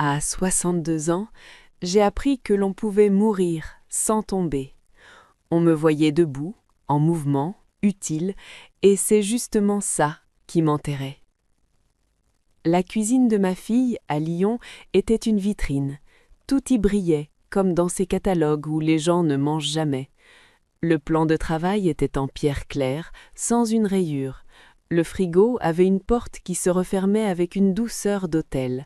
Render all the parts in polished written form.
À 62 ans, j'ai appris que l'on pouvait mourir sans tomber. On me voyait debout, en mouvement, utile, et c'est justement ça qui m'enterrait. La cuisine de ma fille, à Lyon, était une vitrine. Tout y brillait, comme dans ces catalogues où les gens ne mangent jamais. Le plan de travail était en pierre claire, sans une rayure. Le frigo avait une porte qui se refermait avec une douceur d'autel.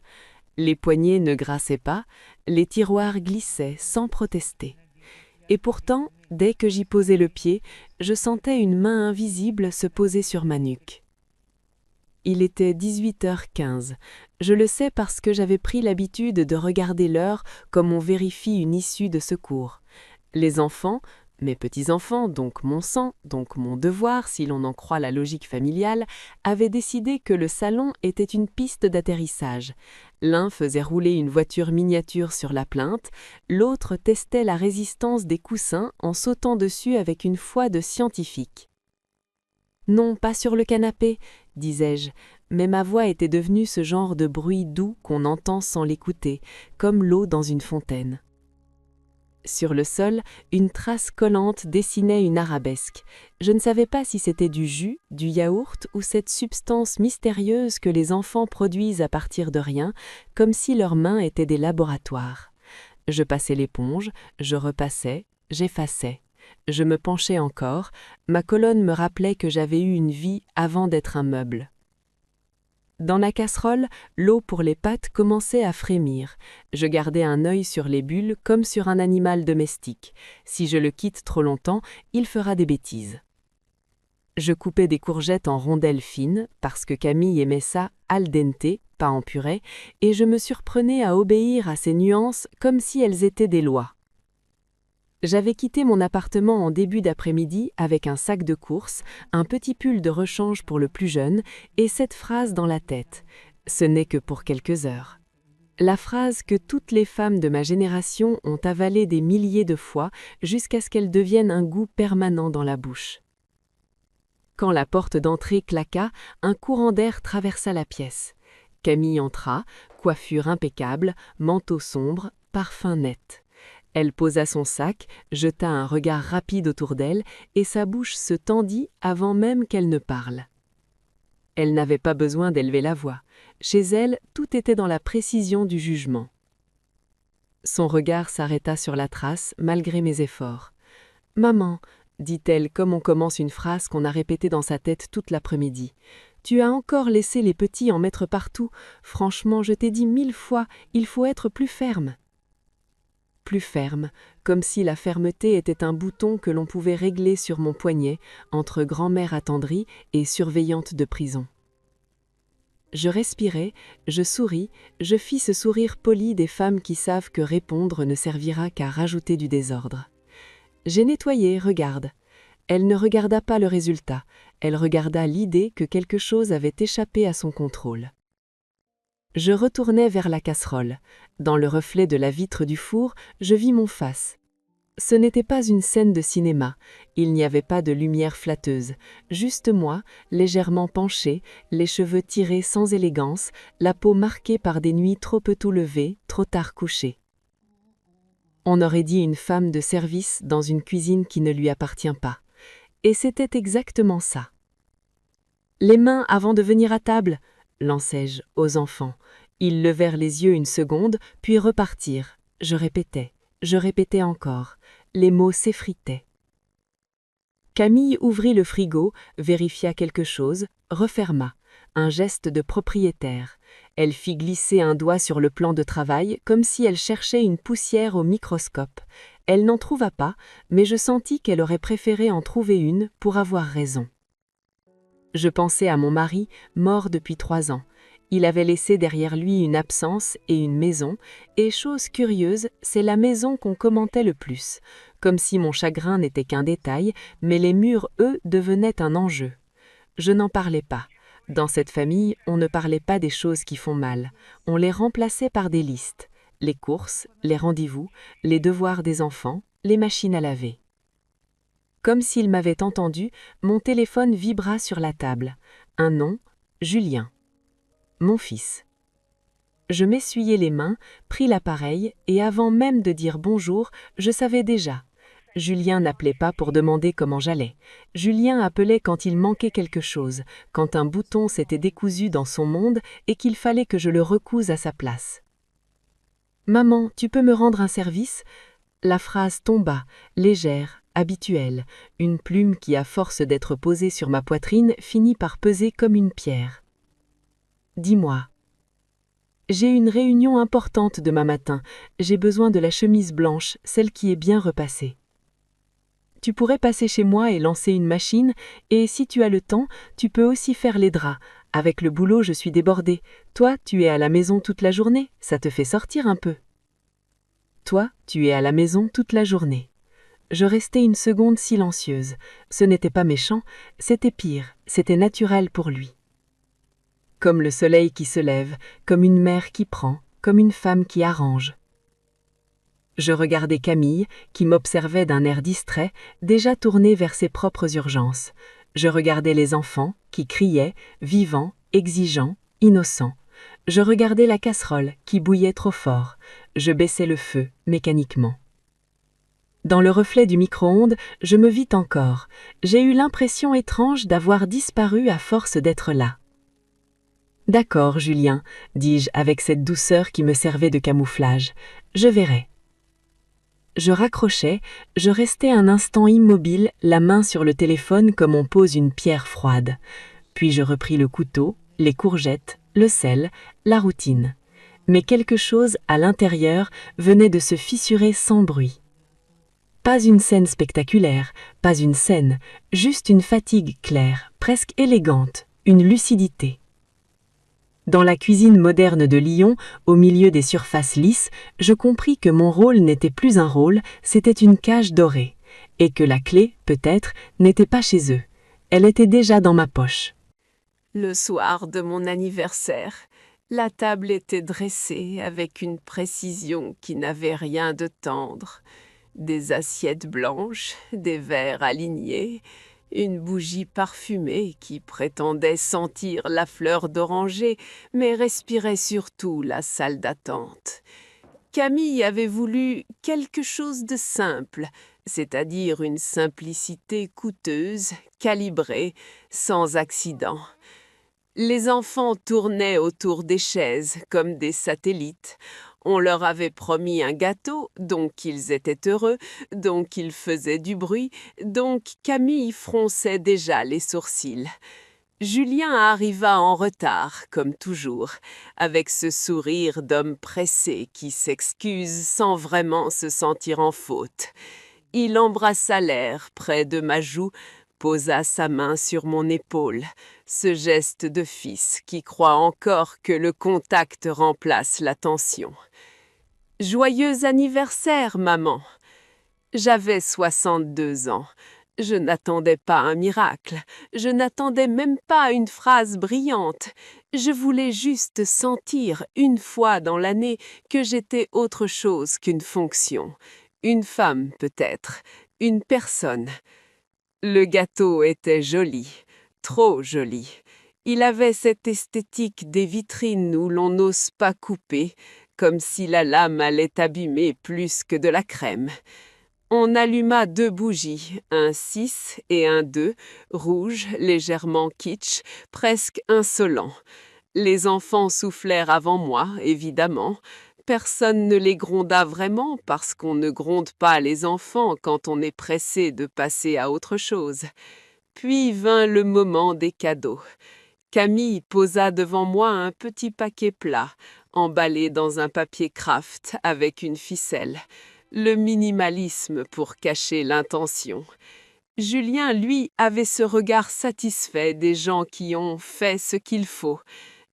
Les poignées ne grassaient pas, les tiroirs glissaient sans protester. Et pourtant, dès que j'y posais le pied, je sentais une main invisible se poser sur ma nuque. Il était 18h15. Je le sais parce que j'avais pris l'habitude de regarder l'heure comme on vérifie une issue de secours. Les enfants, mes petits-enfants, donc mon sang, donc mon devoir si l'on en croit la logique familiale, avaient décidé que le salon était une piste d'atterrissage. L'un faisait rouler une voiture miniature sur la plinthe, l'autre testait la résistance des coussins en sautant dessus avec une foi de scientifique. « Non, pas sur le canapé », disais-je, mais ma voix était devenue ce genre de bruit doux qu'on entend sans l'écouter, comme l'eau dans une fontaine. Sur le sol, une trace collante dessinait une arabesque. Je ne savais pas si c'était du jus, du yaourt ou cette substance mystérieuse que les enfants produisent à partir de rien, comme si leurs mains étaient des laboratoires. Je passais l'éponge, je repassais, j'effaçais. Je me penchais encore, ma colonne me rappelait que j'avais eu une vie avant d'être un meuble. Dans la casserole, l'eau pour les pâtes commençait à frémir. Je gardais un œil sur les bulles comme sur un animal domestique. Si je le quitte trop longtemps, il fera des bêtises. Je coupais des courgettes en rondelles fines, parce que Camille aimait ça al dente, pas en purée, et je me surprenais à obéir à ces nuances comme si elles étaient des lois. J'avais quitté mon appartement en début d'après-midi avec un sac de courses, un petit pull de rechange pour le plus jeune et cette phrase dans la tête. Ce n'est que pour quelques heures. La phrase que toutes les femmes de ma génération ont avalée des milliers de fois jusqu'à ce qu'elle devienne un goût permanent dans la bouche. Quand la porte d'entrée claqua, un courant d'air traversa la pièce. Camille entra, coiffure impeccable, manteau sombre, parfum net. Elle posa son sac, jeta un regard rapide autour d'elle, et sa bouche se tendit avant même qu'elle ne parle. Elle n'avait pas besoin d'élever la voix. Chez elle, tout était dans la précision du jugement. Son regard s'arrêta sur la trace, malgré mes efforts. « Maman, » dit-elle comme on commence une phrase qu'on a répétée dans sa tête toute l'après-midi. « Tu as encore laissé les petits en mettre partout. Franchement, je t'ai dit 1000 fois, il faut être plus ferme. » Plus ferme, comme si la fermeté était un bouton que l'on pouvait régler sur mon poignet, entre grand-mère attendrie et surveillante de prison. Je respirai, je souris, je fis ce sourire poli des femmes qui savent que répondre ne servira qu'à rajouter du désordre. J'ai nettoyé, regarde. Elle ne regarda pas le résultat, elle regarda l'idée que quelque chose avait échappé à son contrôle. Je retournai vers la casserole. Dans le reflet de la vitre du four, je vis mon face. Ce n'était pas une scène de cinéma, il n'y avait pas de lumière flatteuse, juste moi, légèrement penchée, les cheveux tirés sans élégance, la peau marquée par des nuits trop peu levées, trop tard couchées. On aurait dit une femme de service dans une cuisine qui ne lui appartient pas. Et c'était exactement ça. « Les mains avant de venir à table !» lançai-je aux enfants. Ils levèrent les yeux une seconde, puis repartirent. Je répétais encore. Les mots s'effritaient. Camille ouvrit le frigo, vérifia quelque chose, referma. Un geste de propriétaire. Elle fit glisser un doigt sur le plan de travail, comme si elle cherchait une poussière au microscope. Elle n'en trouva pas, mais je sentis qu'elle aurait préféré en trouver une pour avoir raison. Je pensais à mon mari, mort depuis 3 ans. Il avait laissé derrière lui une absence et une maison, et chose curieuse, c'est la maison qu'on commentait le plus, comme si mon chagrin n'était qu'un détail, mais les murs, eux, devenaient un enjeu. Je n'en parlais pas. Dans cette famille, on ne parlait pas des choses qui font mal, on les remplaçait par des listes, les courses, les rendez-vous, les devoirs des enfants, les machines à laver. Comme s'il m'avait entendu, mon téléphone vibra sur la table. Un nom, Julien. Mon fils. Je m'essuyai les mains, pris l'appareil, et avant même de dire bonjour, je savais déjà. Julien n'appelait pas pour demander comment j'allais. Julien appelait quand il manquait quelque chose, quand un bouton s'était décousu dans son monde et qu'il fallait que je le recouse à sa place. « Maman, tu peux me rendre un service ?» La phrase tomba, légère, habituelle, une plume qui, à force d'être posée sur ma poitrine, finit par peser comme une pierre. « Dis-moi. » J'ai une réunion importante demain matin. J'ai besoin de la chemise blanche, celle qui est bien repassée. Tu pourrais passer chez moi et lancer une machine, et si tu as le temps, tu peux aussi faire les draps. Avec le boulot, je suis débordée. Toi, tu es à la maison toute la journée, ça te fait sortir un peu. Toi, tu es à la maison toute la journée. Je restai une seconde silencieuse. Ce n'était pas méchant, c'était pire, c'était naturel pour lui. Comme le soleil qui se lève, comme une mère qui prend, comme une femme qui arrange. Je regardais Camille, qui m'observait d'un air distrait, déjà tournée vers ses propres urgences. Je regardais les enfants, qui criaient, vivants, exigeants, innocents. Je regardais la casserole, qui bouillait trop fort. Je baissais le feu, mécaniquement. Dans le reflet du micro-ondes, je me vis encore. J'ai eu l'impression étrange d'avoir disparu à force d'être là. « D'accord, Julien, dis-je avec cette douceur qui me servait de camouflage. Je verrai. » Je raccrochais, je restais un instant immobile, la main sur le téléphone comme on pose une pierre froide. Puis je repris le couteau, les courgettes, le sel, la routine. Mais quelque chose, à l'intérieur, venait de se fissurer sans bruit. Pas une scène spectaculaire, pas une scène, juste une fatigue claire, presque élégante, une lucidité. Dans la cuisine moderne de Lyon, au milieu des surfaces lisses, je compris que mon rôle n'était plus un rôle, c'était une cage dorée, et que la clé, peut-être, n'était pas chez eux. Elle était déjà dans ma poche. Le soir de mon anniversaire, la table était dressée avec une précision qui n'avait rien de tendre. Des assiettes blanches, des verres alignés, une bougie parfumée qui prétendait sentir la fleur d'oranger, mais respirait surtout la salle d'attente. Camille avait voulu quelque chose de simple, c'est-à-dire une simplicité coûteuse, calibrée, sans accident. Les enfants tournaient autour des chaises comme des satellites. On leur avait promis un gâteau, donc ils étaient heureux, donc ils faisaient du bruit, donc Camille fronçait déjà les sourcils. Julien arriva en retard, comme toujours, avec ce sourire d'homme pressé qui s'excuse sans vraiment se sentir en faute. Il embrassa l'air près de ma joue, posa sa main sur mon épaule, ce geste de fils qui croit encore que le contact remplace l'attention. « Joyeux anniversaire, maman !» J'avais 62 ans. Je n'attendais pas un miracle. Je n'attendais même pas une phrase brillante. Je voulais juste sentir une fois dans l'année que j'étais autre chose qu'une fonction. Une femme, peut-être. Une personne. Le gâteau était joli. Trop joli. Il avait cette esthétique des vitrines où l'on n'ose pas couper, comme si la lame allait abîmer plus que de la crème. On alluma 2 bougies, un 6 et un 2, rouges, légèrement kitsch, presque insolents. Les enfants soufflèrent avant moi, évidemment. Personne ne les gronda vraiment parce qu'on ne gronde pas les enfants quand on est pressé de passer à autre chose. Puis vint le moment des cadeaux. Camille posa devant moi un petit paquet plat, emballé dans un papier kraft avec une ficelle. Le minimalisme pour cacher l'intention. Julien, lui, avait ce regard satisfait des gens qui ont fait ce qu'il faut.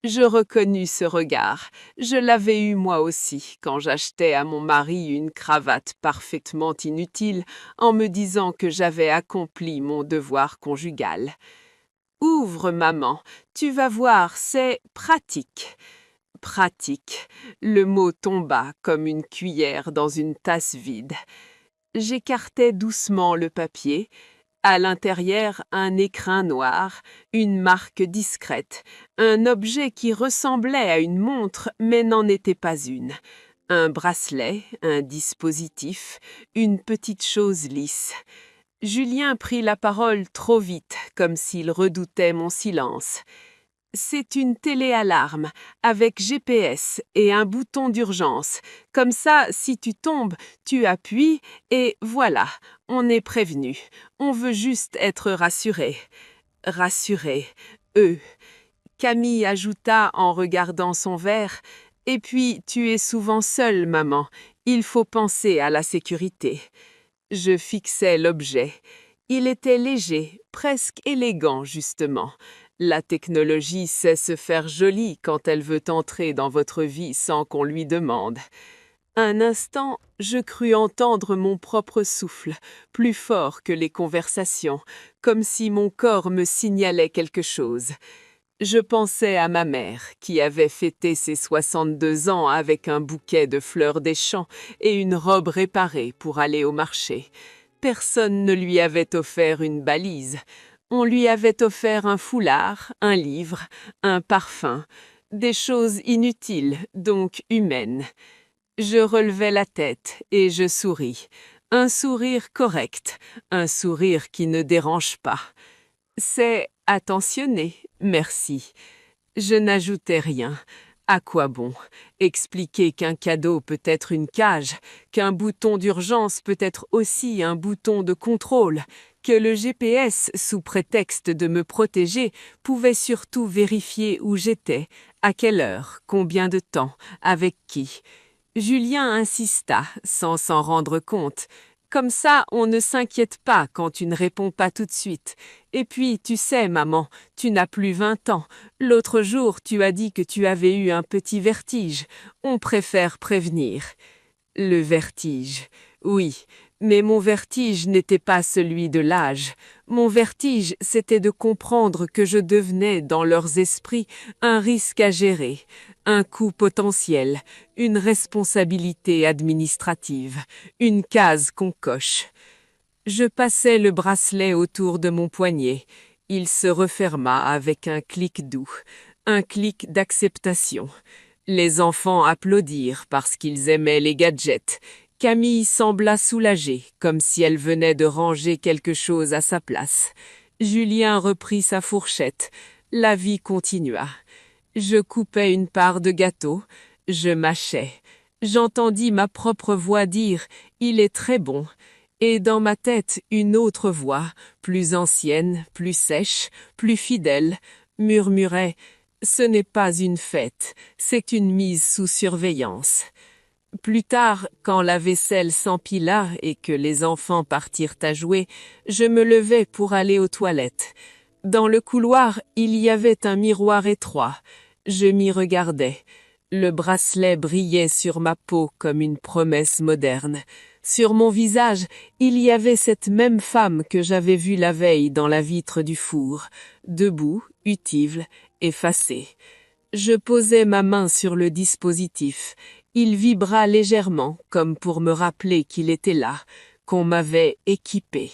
Je reconnus ce regard. Je l'avais eu moi aussi quand j'achetais à mon mari une cravate parfaitement inutile en me disant que j'avais accompli mon devoir conjugal. « Ouvre, maman, tu vas voir, c'est pratique. » Pratique. Le mot tomba comme une cuillère dans une tasse vide. J'écartai doucement le papier. À l'intérieur, un écrin noir, une marque discrète, un objet qui ressemblait à une montre mais n'en était pas une. Un bracelet, un dispositif, une petite chose lisse. Julien prit la parole trop vite, comme s'il redoutait mon silence. C'est une téléalarme, avec GPS et un bouton d'urgence. Comme ça, si tu tombes, tu appuies et voilà, on est prévenu. On veut juste être rassuré. Rassuré. Eux. Camille ajouta en regardant son verre. Et puis, tu es souvent seule, maman. Il faut penser à la sécurité. Je fixais l'objet. Il était léger, presque élégant, justement. La technologie sait se faire jolie quand elle veut entrer dans votre vie sans qu'on lui demande. Un instant, je crus entendre mon propre souffle, plus fort que les conversations, comme si mon corps me signalait quelque chose. Je pensais à ma mère, qui avait fêté ses 62 ans avec un bouquet de fleurs des champs et une robe réparée pour aller au marché. Personne ne lui avait offert une balise. On lui avait offert un foulard, un livre, un parfum, des choses inutiles, donc humaines. Je relevai la tête et je souris. Un sourire correct, un sourire qui ne dérange pas. C'est attentionné, merci. Je n'ajoutais rien. À quoi bon? Expliquer qu'un cadeau peut être une cage, qu'un bouton d'urgence peut être aussi un bouton de contrôle, que le GPS, sous prétexte de me protéger, pouvait surtout vérifier où j'étais, à quelle heure, combien de temps, avec qui. Julien insista, sans s'en rendre compte. Comme ça, on ne s'inquiète pas quand tu ne réponds pas tout de suite. Et puis, tu sais, maman, tu n'as plus 20 ans. L'autre jour, tu as dit que tu avais eu un petit vertige. On préfère prévenir. Le vertige. Oui, mais mon vertige n'était pas celui de l'âge. Mon vertige, c'était de comprendre que je devenais, dans leurs esprits, un risque à gérer, un coût potentiel, une responsabilité administrative, une case qu'on coche. Je passai le bracelet autour de mon poignet. Il se referma avec un clic doux, un clic d'acceptation. Les enfants applaudirent parce qu'ils aimaient les gadgets. Camille sembla soulagée, comme si elle venait de ranger quelque chose à sa place. Julien reprit sa fourchette. La vie continua. Je coupais une part de gâteau. Je mâchais. J'entendis ma propre voix dire « Il est très bon ». Et dans ma tête, une autre voix, plus ancienne, plus sèche, plus fidèle, murmurait « Ce n'est pas une fête, c'est une mise sous surveillance ». Plus tard, quand la vaisselle s'empila et que les enfants partirent à jouer, je me levai pour aller aux toilettes. Dans le couloir, il y avait un miroir étroit. Je m'y regardais. Le bracelet brillait sur ma peau comme une promesse moderne. Sur mon visage, il y avait cette même femme que j'avais vue la veille dans la vitre du four, debout, utile, effacée. Je posai ma main sur le dispositif. Il vibra légèrement, comme pour me rappeler qu'il était là, qu'on m'avait équipé.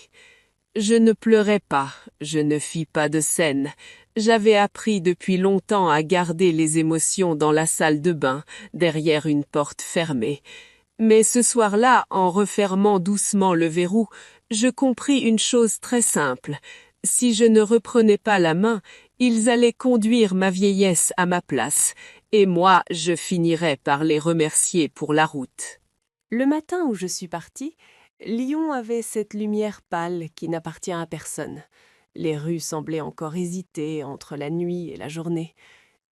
Je ne pleurais pas, je ne fis pas de scène. J'avais appris depuis longtemps à garder les émotions dans la salle de bain, derrière une porte fermée. Mais ce soir-là, en refermant doucement le verrou, je compris une chose très simple. Si je ne reprenais pas la main, ils allaient conduire ma vieillesse à ma place, et moi, je finirais par les remercier pour la route. Le matin où je suis partie, Lyon avait cette lumière pâle qui n'appartient à personne. Les rues semblaient encore hésiter entre la nuit et la journée.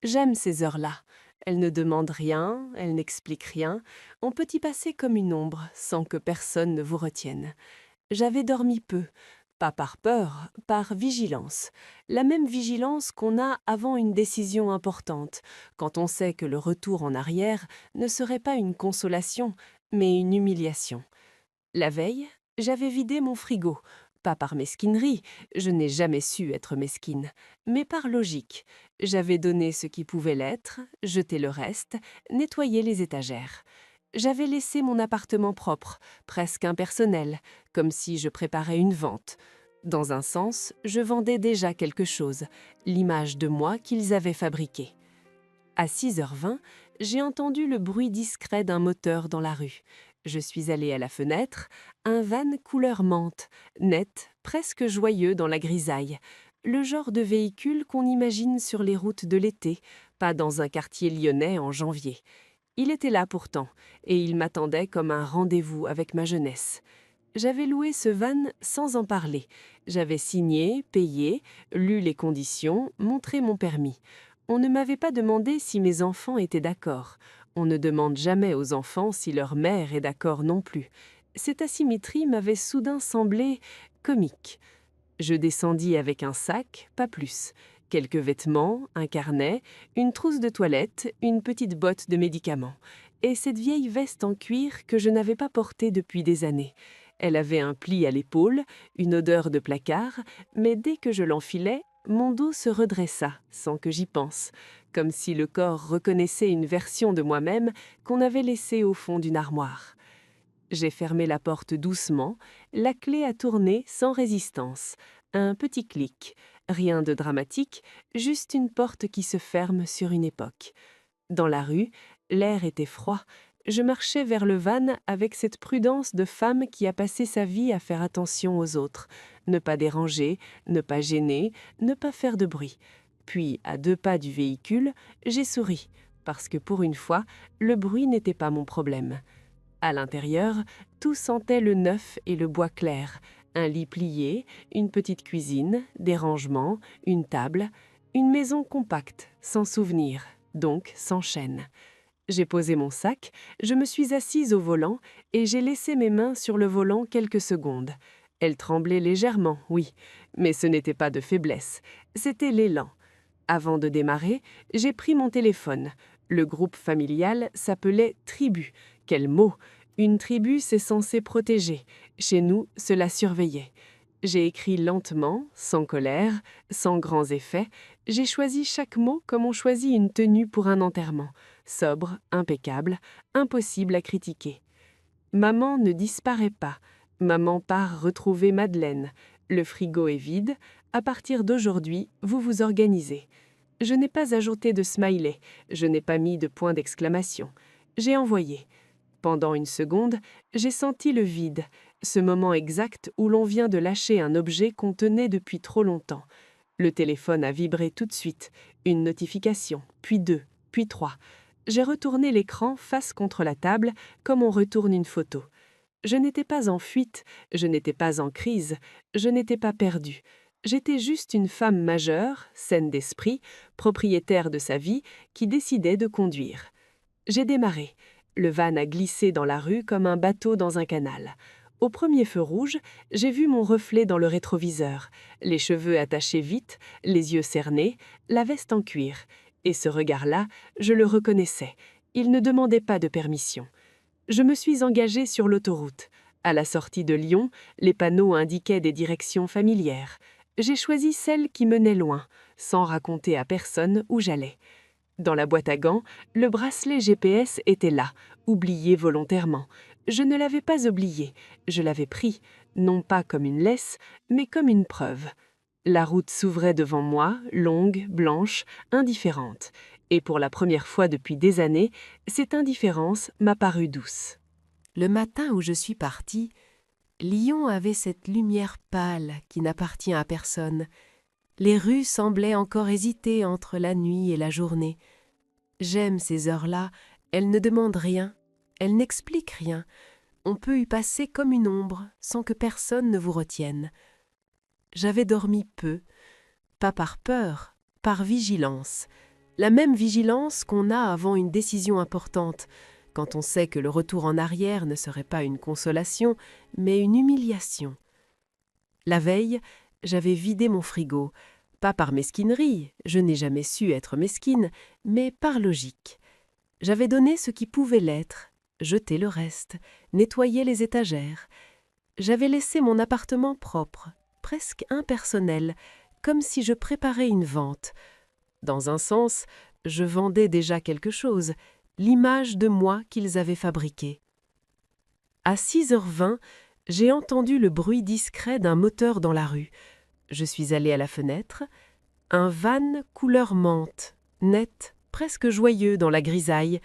J'aime ces heures-là. Elles ne demandent rien, elles n'expliquent rien. On peut y passer comme une ombre, sans que personne ne vous retienne. J'avais dormi peu, pas par peur, par vigilance. La même vigilance qu'on a avant une décision importante, quand on sait que le retour en arrière ne serait pas une consolation, mais une humiliation. La veille, j'avais vidé mon frigo, pas par mesquinerie, je n'ai jamais su être mesquine, mais par logique. J'avais donné ce qui pouvait l'être, jeté le reste, nettoyé les étagères. J'avais laissé mon appartement propre, presque impersonnel, comme si je préparais une vente. Dans un sens, je vendais déjà quelque chose, l'image de moi qu'ils avaient fabriquée. À 6h20, j'ai entendu le bruit discret d'un moteur dans la rue. Je suis allée à la fenêtre, un van couleur menthe, net, presque joyeux dans la grisaille. Le genre de véhicule qu'on imagine sur les routes de l'été, pas dans un quartier lyonnais en janvier. Il était là pourtant, et il m'attendait comme un rendez-vous avec ma jeunesse. J'avais loué ce van sans en parler. J'avais signé, payé, lu les conditions, montré mon permis. On ne m'avait pas demandé si mes enfants étaient d'accord. On ne demande jamais aux enfants si leur mère est d'accord non plus. Cette asymétrie m'avait soudain semblé comique. Je descendis avec un sac, pas plus. Quelques vêtements, un carnet, une trousse de toilette, une petite botte de médicaments. Et cette vieille veste en cuir que je n'avais pas portée depuis des années. Elle avait un pli à l'épaule, une odeur de placard, mais dès que je l'enfilai, mon dos se redressa, sans que j'y pense, comme si le corps reconnaissait une version de moi-même qu'on avait laissée au fond d'une armoire. J'ai fermé la porte doucement, la clé a tourné sans résistance. Un petit clic, rien de dramatique, juste une porte qui se ferme sur une époque. Dans la rue, l'air était froid. Je marchais vers le van avec cette prudence de femme qui a passé sa vie à faire attention aux autres, ne pas déranger, ne pas gêner, ne pas faire de bruit. Puis, à 2 pas du véhicule, j'ai souri, parce que pour une fois, le bruit n'était pas mon problème. À l'intérieur, tout sentait le neuf et le bois clair, un lit plié, une petite cuisine, des rangements, une table, une maison compacte, sans souvenir, donc sans chaîne. J'ai posé mon sac, je me suis assise au volant et j'ai laissé mes mains sur le volant quelques secondes. Elles tremblaient légèrement, oui, mais ce n'était pas de faiblesse, c'était l'élan. Avant de démarrer, j'ai pris mon téléphone. Le groupe familial s'appelait tribu. Quel mot! Une tribu, c'est censé protéger. Chez nous, cela surveillait. J'ai écrit lentement, sans colère, sans grands effets. J'ai choisi chaque mot comme on choisit une tenue pour un enterrement. Sobre, impeccable, impossible à critiquer. Maman ne disparaît pas. Maman part retrouver Madeleine. Le frigo est vide. À partir d'aujourd'hui, vous vous organisez. Je n'ai pas ajouté de smiley. Je n'ai pas mis de point d'exclamation. J'ai envoyé. Pendant une seconde, j'ai senti le vide, ce moment exact où l'on vient de lâcher un objet qu'on tenait depuis trop longtemps. Le téléphone a vibré tout de suite, une notification, puis 2, puis 3. J'ai retourné l'écran face contre la table comme on retourne une photo. Je n'étais pas en fuite, je n'étais pas en crise, je n'étais pas perdue. J'étais juste une femme majeure, saine d'esprit, propriétaire de sa vie, qui décidait de conduire. J'ai démarré. Le van a glissé dans la rue comme un bateau dans un canal. Au premier feu rouge, j'ai vu mon reflet dans le rétroviseur, les cheveux attachés vite, les yeux cernés, la veste en cuir. Et ce regard-là, je le reconnaissais. Il ne demandait pas de permission. Je me suis engagée sur l'autoroute. À la sortie de Lyon, les panneaux indiquaient des directions familières. J'ai choisi celle qui menait loin, sans raconter à personne où j'allais. Dans la boîte à gants, le bracelet GPS était là, oublié volontairement. Je ne l'avais pas oublié, je l'avais pris, non pas comme une laisse, mais comme une preuve. La route s'ouvrait devant moi, longue, blanche, indifférente. Et pour la première fois depuis des années, cette indifférence m'a paru douce. Le matin où je suis partie, Lyon avait cette lumière pâle qui n'appartient à personne. Les rues semblaient encore hésiter entre la nuit et la journée. J'aime ces heures-là, elles ne demandent rien, elles n'expliquent rien. On peut y passer comme une ombre, sans que personne ne vous retienne. J'avais dormi peu, pas par peur, par vigilance. La même vigilance qu'on a avant une décision importante, quand on sait que le retour en arrière ne serait pas une consolation, mais une humiliation. La veille, j'avais vidé mon frigo, pas par mesquinerie, je n'ai jamais su être mesquine, mais par logique. J'avais donné ce qui pouvait l'être, jeté le reste, nettoyé les étagères. J'avais laissé mon appartement propre, presque impersonnel, comme si je préparais une vente. Dans un sens, je vendais déjà quelque chose, l'image de moi qu'ils avaient fabriquée. À 6h20, J'ai entendu le bruit discret d'un moteur dans la rue. Je suis allée à la fenêtre. Un van couleur menthe, net, presque joyeux dans la grisaille.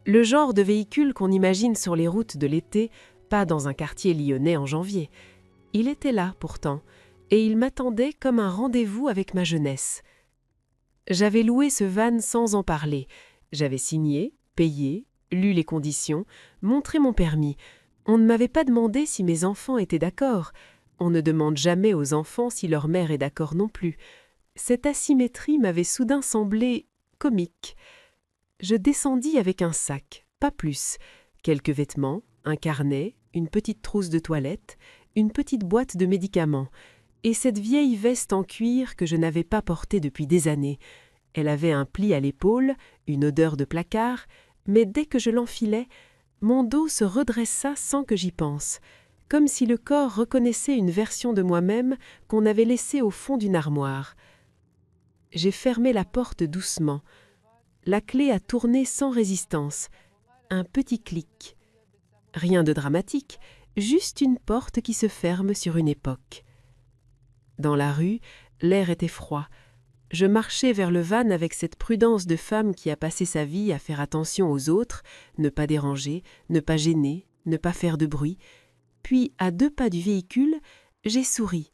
Le genre de véhicule qu'on imagine sur les routes de l'été, pas dans un quartier lyonnais en janvier. Il était là, pourtant, et il m'attendait comme un rendez-vous avec ma jeunesse. J'avais loué ce van sans en parler. J'avais signé, payé, lu les conditions, montré mon permis. On ne m'avait pas demandé si mes enfants étaient d'accord. On ne demande jamais aux enfants si leur mère est d'accord non plus. Cette asymétrie m'avait soudain semblé comique. Je descendis avec un sac, pas plus. Quelques vêtements, un carnet, une petite trousse de toilette, une petite boîte de médicaments, et cette vieille veste en cuir que je n'avais pas portée depuis des années. Elle avait un pli à l'épaule, une odeur de placard, mais dès que je l'enfilai, mon dos se redressa sans que j'y pense, comme si le corps reconnaissait une version de moi-même qu'on avait laissée au fond d'une armoire. J'ai fermé la porte doucement. La clé a tourné sans résistance. Un petit clic. Rien de dramatique, juste une porte qui se ferme sur une époque. Dans la rue, l'air était froid. Je marchais vers le van avec cette prudence de femme qui a passé sa vie à faire attention aux autres, ne pas déranger, ne pas gêner, ne pas faire de bruit. Puis, à 2 pas du véhicule, j'ai souri,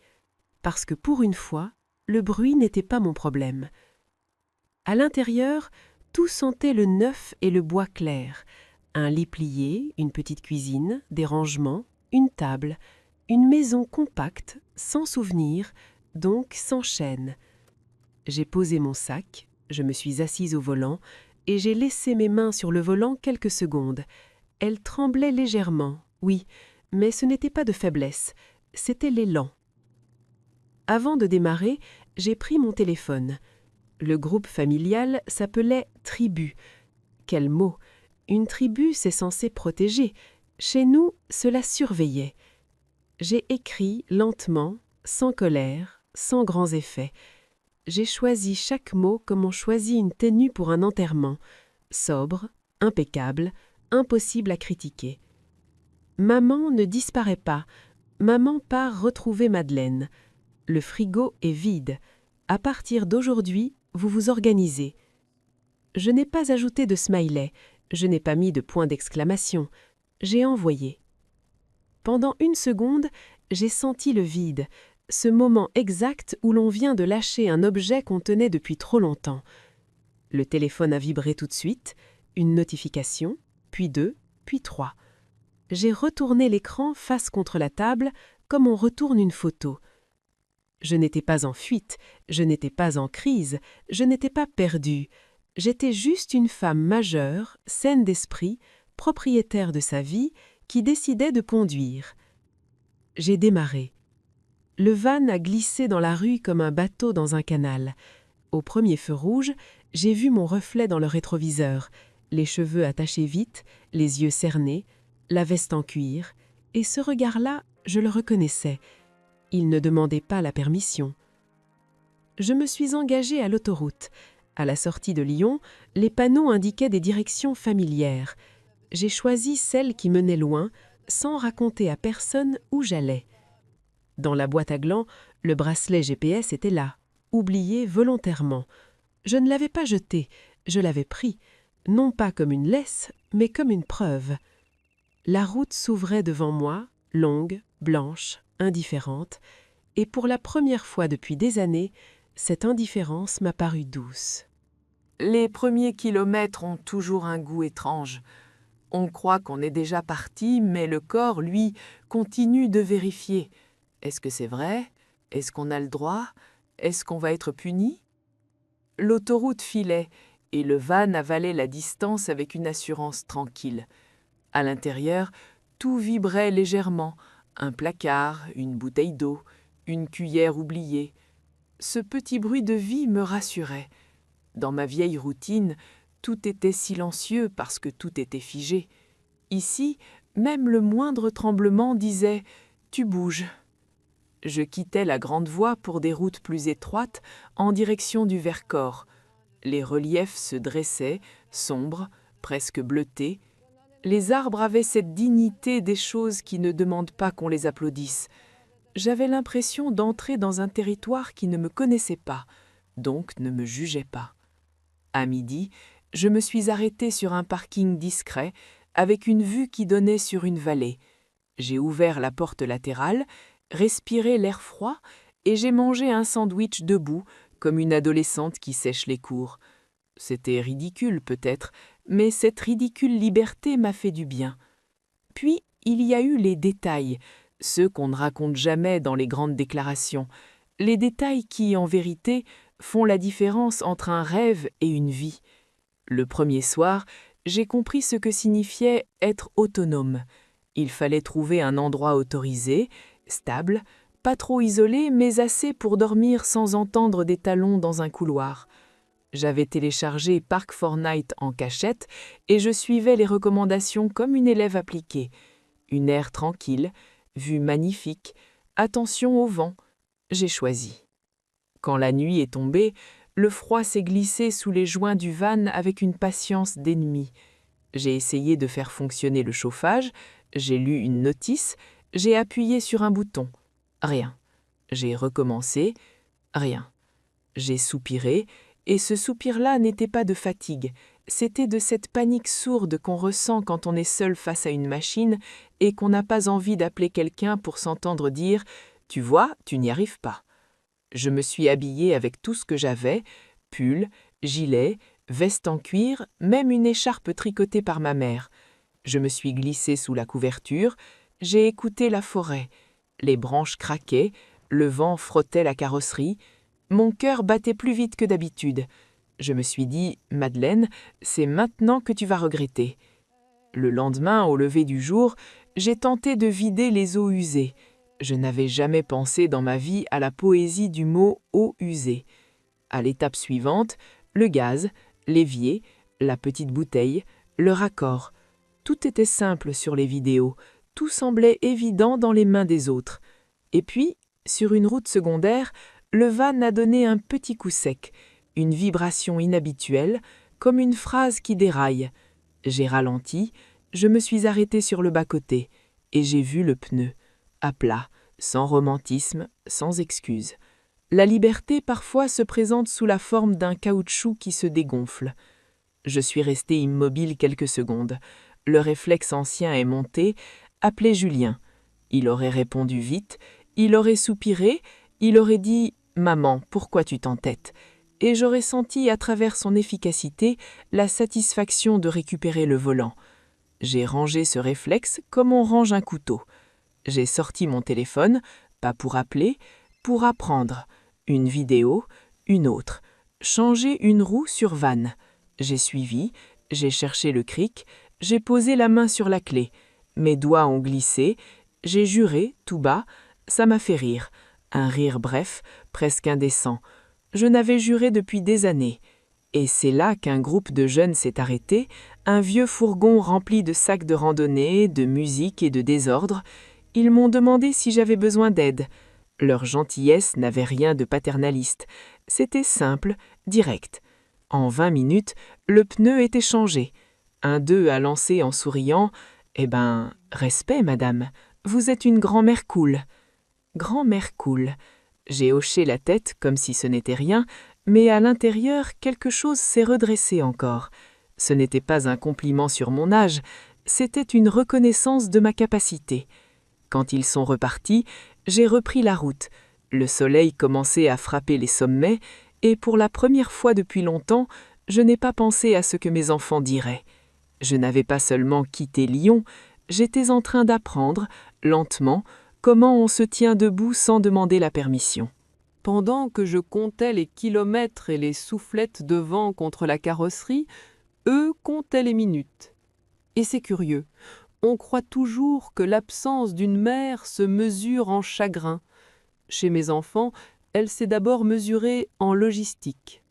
parce que pour une fois, le bruit n'était pas mon problème. À l'intérieur, tout sentait le neuf et le bois clair. Un lit plié, une petite cuisine, des rangements, une table, une maison compacte, sans souvenir, donc sans chaîne. J'ai posé mon sac, je me suis assise au volant et j'ai laissé mes mains sur le volant quelques secondes. Elles tremblaient légèrement, oui, mais ce n'était pas de faiblesse, c'était l'élan. Avant de démarrer, j'ai pris mon téléphone. Le groupe familial s'appelait « tribu ». Quel mot! Une tribu, c'est censé protéger. Chez nous, cela surveillait. J'ai écrit lentement, sans colère, sans grands effets. J'ai choisi chaque mot comme on choisit une tenue pour un enterrement. Sobre, impeccable, impossible à critiquer. Maman ne disparaît pas. Maman part retrouver Madeleine. Le frigo est vide. À partir d'aujourd'hui, vous vous organisez. Je n'ai pas ajouté de smiley, je n'ai pas mis de point d'exclamation. J'ai envoyé. Pendant 1 seconde, j'ai senti le vide, ce moment exact où l'on vient de lâcher un objet qu'on tenait depuis trop longtemps. Le téléphone a vibré tout de suite, une notification, puis 2, puis 3. J'ai retourné l'écran face contre la table, comme on retourne une photo. Je n'étais pas en fuite, je n'étais pas en crise, je n'étais pas perdue. J'étais juste une femme majeure, saine d'esprit, propriétaire de sa vie, qui décidait de conduire. J'ai démarré. Le van a glissé dans la rue comme un bateau dans un canal. Au premier feu rouge, j'ai vu mon reflet dans le rétroviseur, les cheveux attachés vite, les yeux cernés, la veste en cuir, et ce regard-là, je le reconnaissais. Il ne demandait pas la permission. Je me suis engagée à l'autoroute. À la sortie de Lyon, les panneaux indiquaient des directions familières. J'ai choisi celle qui menait loin, sans raconter à personne où j'allais. Dans la boîte à glands, le bracelet GPS était là, oublié volontairement. Je ne l'avais pas jeté, je l'avais pris, non pas comme une laisse, mais comme une preuve. La route s'ouvrait devant moi, longue, blanche, indifférente, et pour la première fois depuis des années, cette indifférence m'a paru douce. Les premiers kilomètres ont toujours un goût étrange. On croit qu'on est déjà parti, mais le corps, lui, continue de vérifier. Est-ce que c'est vrai? Est-ce qu'on a le droit? Est-ce qu'on va être puni? L'autoroute filait, et le van avalait la distance avec une assurance tranquille. À l'intérieur, tout vibrait légèrement. Un placard, une bouteille d'eau, une cuillère oubliée. Ce petit bruit de vie me rassurait. Dans ma vieille routine, tout était silencieux parce que tout était figé. Ici, même le moindre tremblement disait « tu bouges ». Je quittais la grande voie pour des routes plus étroites en direction du Vercors. Les reliefs se dressaient, sombres, presque bleutés. Les arbres avaient cette dignité des choses qui ne demandent pas qu'on les applaudisse. J'avais l'impression d'entrer dans un territoire qui ne me connaissait pas, donc ne me jugeait pas. À midi, je me suis arrêtée sur un parking discret, avec une vue qui donnait sur une vallée. J'ai ouvert la porte latérale, respiré l'air froid, et j'ai mangé un sandwich debout, comme une adolescente qui sèche les cours. C'était ridicule peut-être, mais cette ridicule liberté m'a fait du bien. Puis, il y a eu les détails, ceux qu'on ne raconte jamais dans les grandes déclarations, les détails qui, en vérité, font la différence entre un rêve et une vie. Le premier soir, j'ai compris ce que signifiait être autonome. Il fallait trouver un endroit autorisé, stable, pas trop isolé, mais assez pour dormir sans entendre des talons dans un couloir. J'avais téléchargé Park Fortnite en cachette et je suivais les recommandations comme une élève appliquée. Une aire tranquille, vue magnifique, attention au vent. J'ai choisi. Quand la nuit est tombée, le froid s'est glissé sous les joints du van avec une patience d'ennemi. J'ai essayé de faire fonctionner le chauffage, j'ai lu une notice, j'ai appuyé sur un bouton. Rien. J'ai recommencé. Rien. J'ai soupiré, et ce soupir-là n'était pas de fatigue, c'était de cette panique sourde qu'on ressent quand on est seul face à une machine et qu'on n'a pas envie d'appeler quelqu'un pour s'entendre dire « Tu vois, tu n'y arrives pas ». Je me suis habillée avec tout ce que j'avais, pull, gilet, veste en cuir, même une écharpe tricotée par ma mère. Je me suis glissée sous la couverture, j'ai écouté la forêt. Les branches craquaient, le vent frottait la carrosserie. Mon cœur battait plus vite que d'habitude. Je me suis dit « Madeleine, c'est maintenant que tu vas regretter ». Le lendemain, au lever du jour, j'ai tenté de vider les eaux usées. Je n'avais jamais pensé dans ma vie à la poésie du mot « eau usée ». À l'étape suivante, le gaz, l'évier, la petite bouteille, le raccord. Tout était simple sur les vidéos, tout semblait évident dans les mains des autres. Et puis, sur une route secondaire, le van a donné un petit coup sec, une vibration inhabituelle, comme une phrase qui déraille. J'ai ralenti, je me suis arrêté sur le bas-côté, et j'ai vu le pneu, à plat, sans romantisme, sans excuse. La liberté parfois se présente sous la forme d'un caoutchouc qui se dégonfle. Je suis resté immobile quelques secondes. Le réflexe ancien est monté, appelé Julien. Il aurait répondu vite, il aurait soupiré, il aurait dit « Maman, pourquoi tu t'entêtes ?» et j'aurais senti à travers son efficacité la satisfaction de récupérer le volant. J'ai rangé ce réflexe comme on range un couteau. J'ai sorti mon téléphone, pas pour appeler, pour apprendre. Une vidéo, une autre. Changer une roue sur van. J'ai suivi, j'ai cherché le cric, j'ai posé la main sur la clé. Mes doigts ont glissé, j'ai juré, tout bas, ça m'a fait rire. Un rire bref, presque indécent. Je n'avais juré depuis des années. Et c'est là qu'un groupe de jeunes s'est arrêté, un vieux fourgon rempli de sacs de randonnée, de musique et de désordre. Ils m'ont demandé si j'avais besoin d'aide. Leur gentillesse n'avait rien de paternaliste. C'était simple, direct. En 20 minutes, le pneu était changé. Un d'eux a lancé en souriant « Eh ben, respect, madame, vous êtes une grand-mère cool. » Grand-mère cool. J'ai hoché la tête comme si ce n'était rien, mais à l'intérieur, quelque chose s'est redressé encore. Ce n'était pas un compliment sur mon âge, c'était une reconnaissance de ma capacité. Quand ils sont repartis, j'ai repris la route. Le soleil commençait à frapper les sommets, et pour la première fois depuis longtemps, je n'ai pas pensé à ce que mes enfants diraient. Je n'avais pas seulement quitté Lyon, j'étais en train d'apprendre, lentement, comment on se tient debout sans demander la permission. Pendant que je comptais les kilomètres et les soufflettes de vent contre la carrosserie, eux comptaient les minutes. Et c'est curieux, on croit toujours que l'absence d'une mère se mesure en chagrin. Chez mes enfants, elle s'est d'abord mesurée en logistique.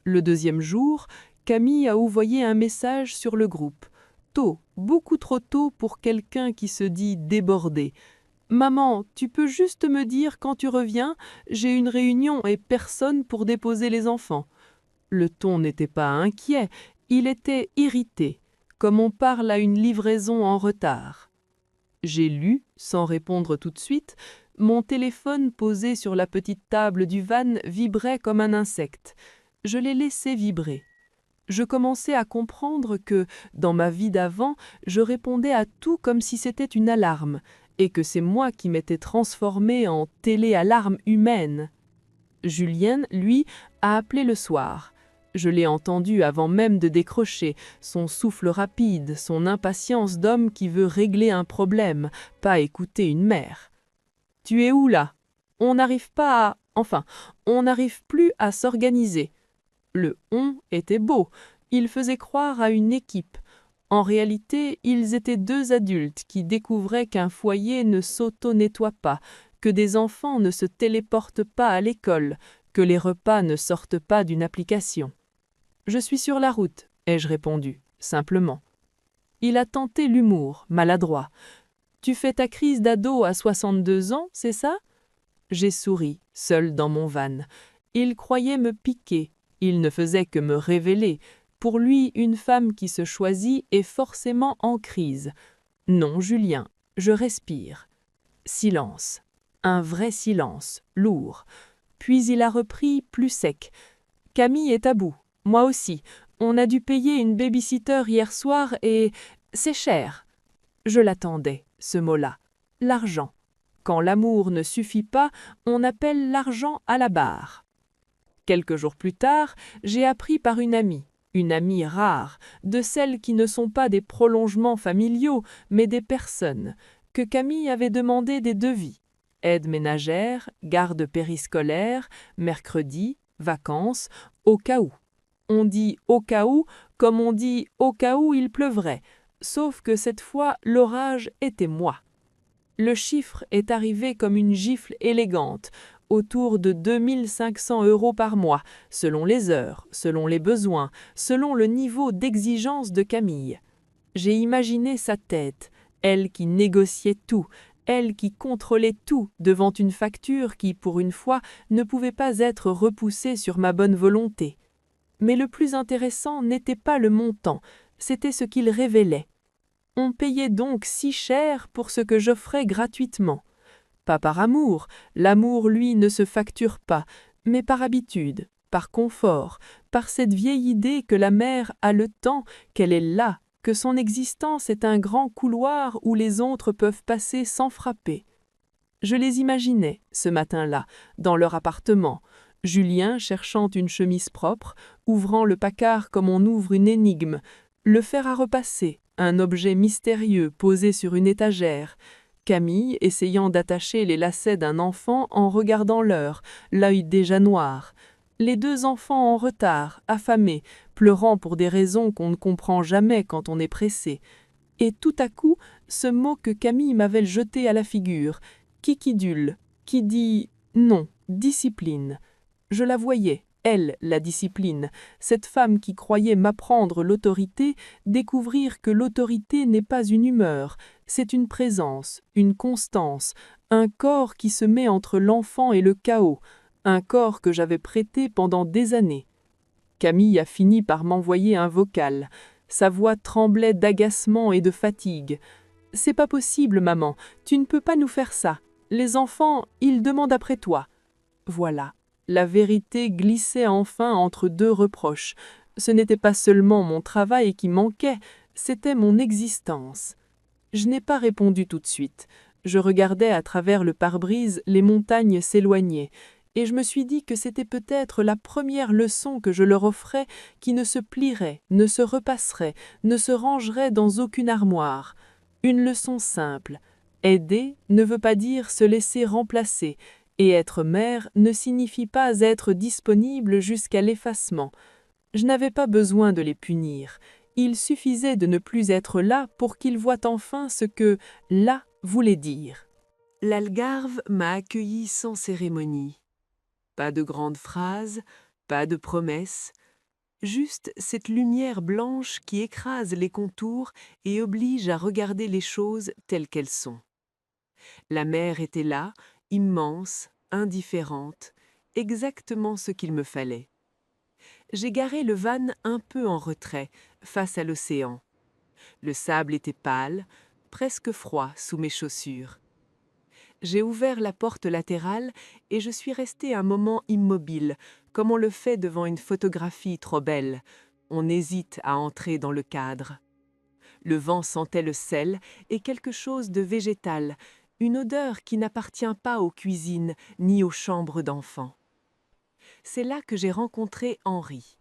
Le deuxième jour, Camille a envoyé un message sur le groupe. Tôt, beaucoup trop tôt pour quelqu'un qui se dit débordé. « Maman, tu peux juste me dire quand tu reviens, j'ai une réunion et personne pour déposer les enfants. » Le ton n'était pas inquiet, il était irrité. comme on parle à une livraison en retard. J'ai lu, sans répondre tout de suite. Mon téléphone posé sur la petite table du van vibrait comme un insecte. Je l'ai laissé vibrer. Je commençais à comprendre que, dans ma vie d'avant, je répondais à tout comme si c'était une alarme, et que c'est moi qui m'étais transformée en télé-alarme humaine. Julien, lui, a appelé le soir. Je l'ai entendu avant même de décrocher, son souffle rapide, son impatience d'homme qui veut régler un problème, pas écouter une mère. « Tu es où là ? On n'arrive pas à... Enfin, on n'arrive plus à s'organiser. » Le « on » était beau, il faisait croire à une équipe. En réalité, ils étaient deux adultes qui découvraient qu'un foyer ne s'auto-nettoie pas, que des enfants ne se téléportent pas à l'école, que les repas ne sortent pas d'une application. « Je suis sur la route », ai-je répondu, simplement. Il a tenté l'humour, maladroit. « Tu fais ta crise d'ado à 62 ans, c'est ça ?» J'ai souri, seul dans mon van. Il croyait me piquer, il ne faisait que me révéler. Pour lui, une femme qui se choisit est forcément en crise. Non, Julien, je respire. Silence. Un vrai silence, lourd. Puis il a repris, plus sec. « Camille est à bout. Moi aussi. On a dû payer une baby-sitter hier soir et... c'est cher. » Je l'attendais, ce mot-là. L'argent. Quand l'amour ne suffit pas, on appelle l'argent à la barre. Quelques jours plus tard, j'ai appris par une amie rare, de celles qui ne sont pas des prolongements familiaux, mais des personnes, que Camille avait demandé des devis. Aide ménagère, garde périscolaire, mercredi, vacances, au cas où. On dit au cas où comme on dit au cas où il pleuvrait, sauf que cette fois l'orage était moi. Le chiffre est arrivé comme une gifle élégante, autour de 2500 € par mois, selon les heures, selon les besoins, selon le niveau d'exigence de Camille. J'ai imaginé sa tête, elle qui négociait tout, elle qui contrôlait tout devant une facture qui, pour une fois, ne pouvait pas être repoussée sur ma bonne volonté. Mais le plus intéressant n'était pas le montant, c'était ce qu'il révélait. On payait donc si cher pour ce que j'offrais gratuitement. Pas par amour, l'amour, lui, ne se facture pas, mais par habitude, par confort, par cette vieille idée que la mère a le temps, qu'elle est là, que son existence est un grand couloir où les autres peuvent passer sans frapper. Je les imaginais, ce matin-là, dans leur appartement, Julien cherchant une chemise propre, ouvrant le placard comme on ouvre une énigme, le fer à repasser, un objet mystérieux posé sur une étagère, Camille essayant d'attacher les lacets d'un enfant en regardant l'heure, l'œil déjà noir, les deux enfants en retard, affamés, pleurant pour des raisons qu'on ne comprend jamais quand on est pressé. Et tout à coup, ce mot que Camille m'avait jeté à la figure, quiquidule, qui dit non, discipline. Je la voyais, elle, la discipline, cette femme qui croyait m'apprendre l'autorité, découvrir que l'autorité n'est pas une humeur, c'est une présence, une constance, un corps qui se met entre l'enfant et le chaos, un corps que j'avais prêté pendant des années. Camille a fini par m'envoyer un vocal. Sa voix tremblait d'agacement et de fatigue. « C'est pas possible, maman, tu ne peux pas nous faire ça. Les enfants, ils demandent après toi. » Voilà. La vérité glissait enfin entre deux reproches. Ce n'était pas seulement mon travail qui manquait, c'était mon existence. Je n'ai pas répondu tout de suite. Je regardais à travers le pare-brise les montagnes s'éloigner, et je me suis dit que c'était peut-être la première leçon que je leur offrais qui ne se plierait, ne se repasserait, ne se rangerait dans aucune armoire. Une leçon simple. Aider ne veut pas dire se laisser remplacer, et être mère ne signifie pas être disponible jusqu'à l'effacement. Je n'avais pas besoin de les punir. Il suffisait de ne plus être là pour qu'ils voient enfin ce que « là » voulait dire. L'Algarve m'a accueilli sans cérémonie. Pas de grandes phrases, pas de promesses, juste cette lumière blanche qui écrase les contours et oblige à regarder les choses telles qu'elles sont. La mer était là, immense, indifférente, exactement ce qu'il me fallait. J'ai garé le van un peu en retrait, face à l'océan. Le sable était pâle, presque froid sous mes chaussures. J'ai ouvert la porte latérale et je suis resté un moment immobile, comme on le fait devant une photographie trop belle. On hésite à entrer dans le cadre. Le vent sentait le sel et quelque chose de végétal, une odeur qui n'appartient pas aux cuisines ni aux chambres d'enfants. C'est là que j'ai rencontré Henri.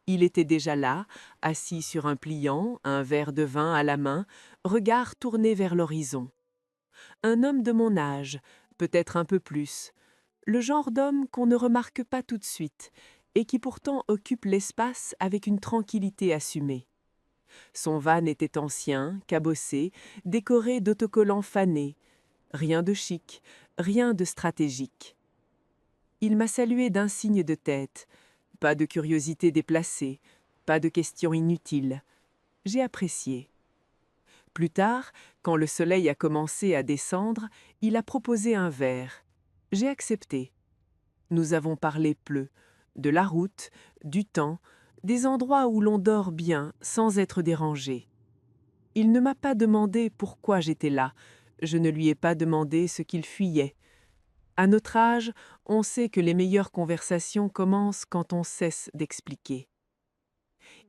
Il était déjà là, assis sur un pliant, un verre de vin à la main, regard tourné vers l'horizon. Un homme de mon âge, peut-être un peu plus, le genre d'homme qu'on ne remarque pas tout de suite et qui pourtant occupe l'espace avec une tranquillité assumée. Son van était ancien, cabossé, décoré d'autocollants fanés. Rien de chic, rien de stratégique. Il m'a salué d'un signe de tête. Pas de curiosité déplacée, pas de questions inutiles. J'ai apprécié. Plus tard, quand le soleil a commencé à descendre, il a proposé un verre. J'ai accepté. Nous avons parlé peu, de la route, du temps, des endroits où l'on dort bien sans être dérangé. Il ne m'a pas demandé pourquoi j'étais là, je ne lui ai pas demandé ce qu'il fuyait. À notre âge, on sait que les meilleures conversations commencent quand on cesse d'expliquer.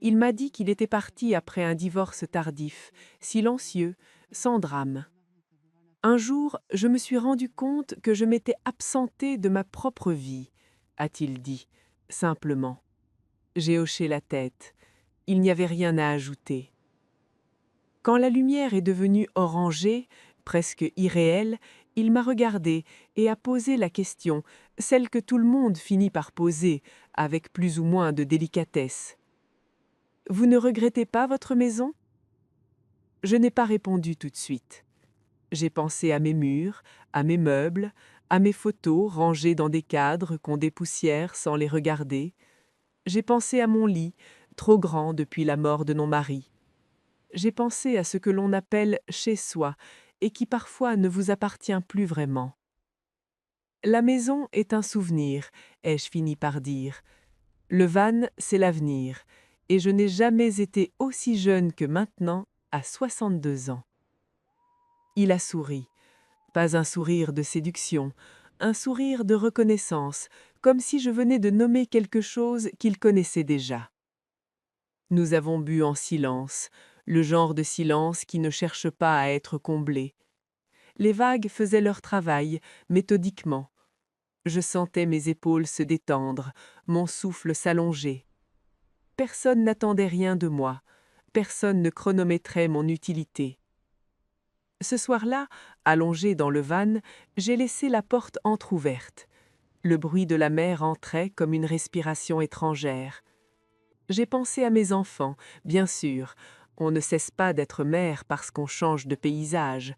Il m'a dit qu'il était parti après un divorce tardif, silencieux, sans drame. Un jour, je me suis rendu compte que je m'étais absenté de ma propre vie, a-t-il dit, simplement. J'ai hoché la tête. Il n'y avait rien à ajouter. Quand la lumière est devenue orangée, presque irréelle, il m'a regardé et a posé la question, celle que tout le monde finit par poser, avec plus ou moins de délicatesse. « Vous ne regrettez pas votre maison ?» Je n'ai pas répondu tout de suite. J'ai pensé à mes murs, à mes meubles, à mes photos rangées dans des cadres qu'on dépoussière sans les regarder. J'ai pensé à mon lit, trop grand depuis la mort de mon mari. J'ai pensé à ce que l'on appelle chez soi et qui parfois ne vous appartient plus vraiment. La maison est un souvenir, ai-je fini par dire. Le van, c'est l'avenir, et je n'ai jamais été aussi jeune que maintenant, à 62 ans. Il a souri, pas un sourire de séduction, un sourire de reconnaissance, comme si je venais de nommer quelque chose qu'il connaissait déjà. Nous avons bu en silence, le genre de silence qui ne cherche pas à être comblé. Les vagues faisaient leur travail, méthodiquement. Je sentais mes épaules se détendre, mon souffle s'allonger. Personne n'attendait rien de moi, personne ne chronométrait mon utilité. Ce soir-là, allongé dans le van, j'ai laissé la porte entr'ouverte. Le bruit de la mer entrait comme une respiration étrangère. J'ai pensé à mes enfants, bien sûr. On ne cesse pas d'être mère parce qu'on change de paysage.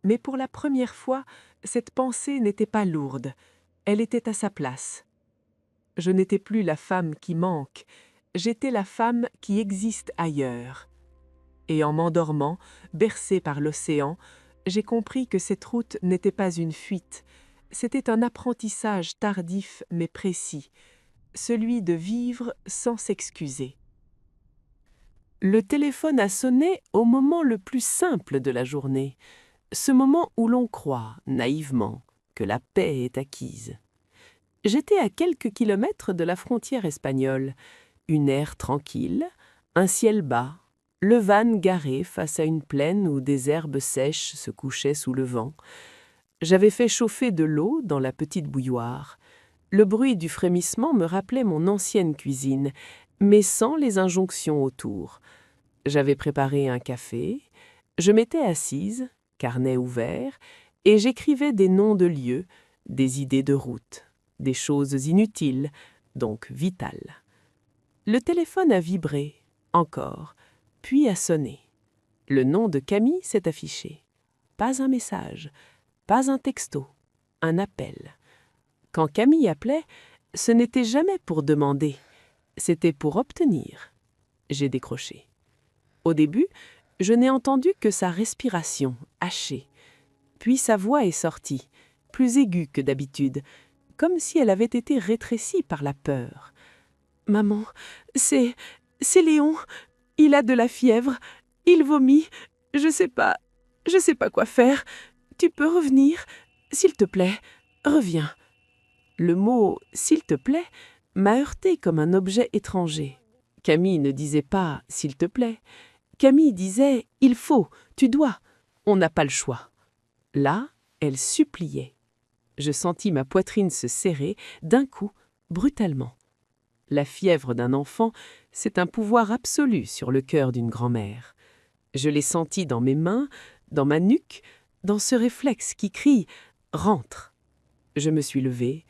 Mais pour la première fois, cette pensée n'était pas lourde. Elle était à sa place. Je n'étais plus la femme qui manque. J'étais la femme qui existe ailleurs. Et en m'endormant, bercée par l'océan, j'ai compris que cette route n'était pas une fuite. C'était un apprentissage tardif mais précis, celui de vivre sans s'excuser. Le téléphone a sonné au moment le plus simple de la journée, ce moment où l'on croit, naïvement, que la paix est acquise. J'étais à quelques kilomètres de la frontière espagnole, une aire tranquille, un ciel bas, le van garé face à une plaine où des herbes sèches se couchaient sous le vent. J'avais fait chauffer de l'eau dans la petite bouilloire. Le bruit du frémissement me rappelait mon ancienne cuisine, mais sans les injonctions autour. J'avais préparé un café, je m'étais assise, carnet ouvert, et j'écrivais des noms de lieux, des idées de route, des choses inutiles, donc vitales. Le téléphone a vibré, encore, puis a sonné. Le nom de Camille s'est affiché. Pas un message, pas un texto, un appel. Quand Camille appelait, ce n'était jamais pour demander, c'était pour obtenir. J'ai décroché. Au début, je n'ai entendu que sa respiration, hachée. Puis sa voix est sortie, plus aiguë que d'habitude, comme si elle avait été rétrécie par la peur. « Maman, c'est Léon. Il a de la fièvre. il vomit. Je sais pas quoi faire. Tu peux revenir? S'il te plaît, reviens. » Le mot « s'il te plaît » m'a heurté comme un objet étranger. Camille ne disait pas « s'il te plaît ». Camille disait « il faut, tu dois, on n'a pas le choix ». Là, elle suppliait. Je sentis ma poitrine se serrer, d'un coup, brutalement. La fièvre d'un enfant, c'est un pouvoir absolu sur le cœur d'une grand-mère. Je l'ai senti dans mes mains, dans ma nuque, dans ce réflexe qui crie « rentre ». Je me suis levée,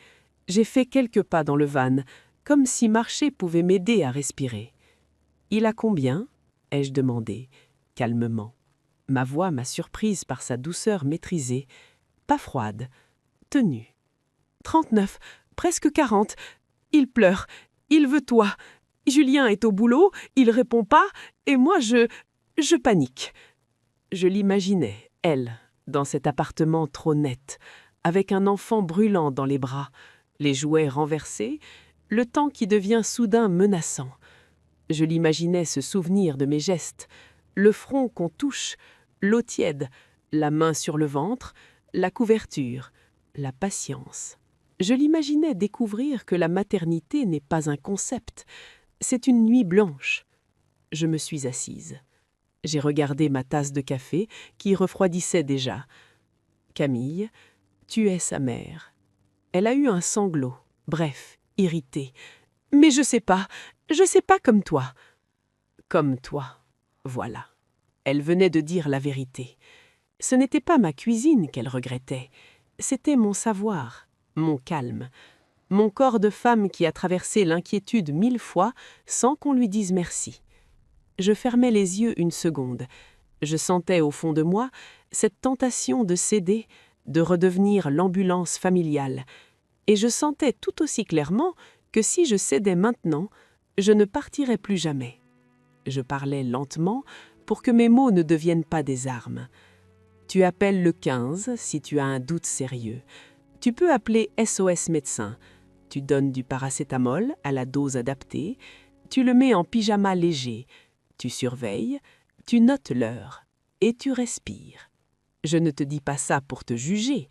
j'ai fait quelques pas dans le van, comme si marcher pouvait m'aider à respirer. « Il a combien ?» ai-je demandé, calmement. Ma voix m'a surprise par sa douceur maîtrisée, pas froide, tenue. 39, presque 40. Il pleure, il veut toi. Julien est au boulot, il répond pas, et moi je panique. Je l'imaginais, elle, dans cet appartement trop net, avec un enfant brûlant dans les bras, les jouets renversés, le temps qui devient soudain menaçant. Je l'imaginais se souvenir de mes gestes, le front qu'on touche, l'eau tiède, la main sur le ventre, la couverture, la patience. Je l'imaginais découvrir que la maternité n'est pas un concept, c'est une nuit blanche. Je me suis assise. J'ai regardé ma tasse de café qui refroidissait déjà. Camille, tu es sa mère. Elle a eu un sanglot, bref, irritée. Mais je sais pas comme toi. Comme toi, voilà. Elle venait de dire la vérité. Ce n'était pas ma cuisine qu'elle regrettait, c'était mon savoir, mon calme, mon corps de femme qui a traversé l'inquiétude 1000 fois sans qu'on lui dise merci. Je fermais les yeux une seconde. Je sentais au fond de moi cette tentation de céder, de redevenir l'ambulance familiale. Et je sentais tout aussi clairement que si je cédais maintenant, je ne partirais plus jamais. Je parlais lentement pour que mes mots ne deviennent pas des armes. Tu appelles le 15 si tu as un doute sérieux. Tu peux appeler SOS médecin. Tu donnes du paracétamol à la dose adaptée. Tu le mets en pyjama léger. Tu surveilles. Tu notes l'heure. Et tu respires. Je ne te dis pas ça pour te juger.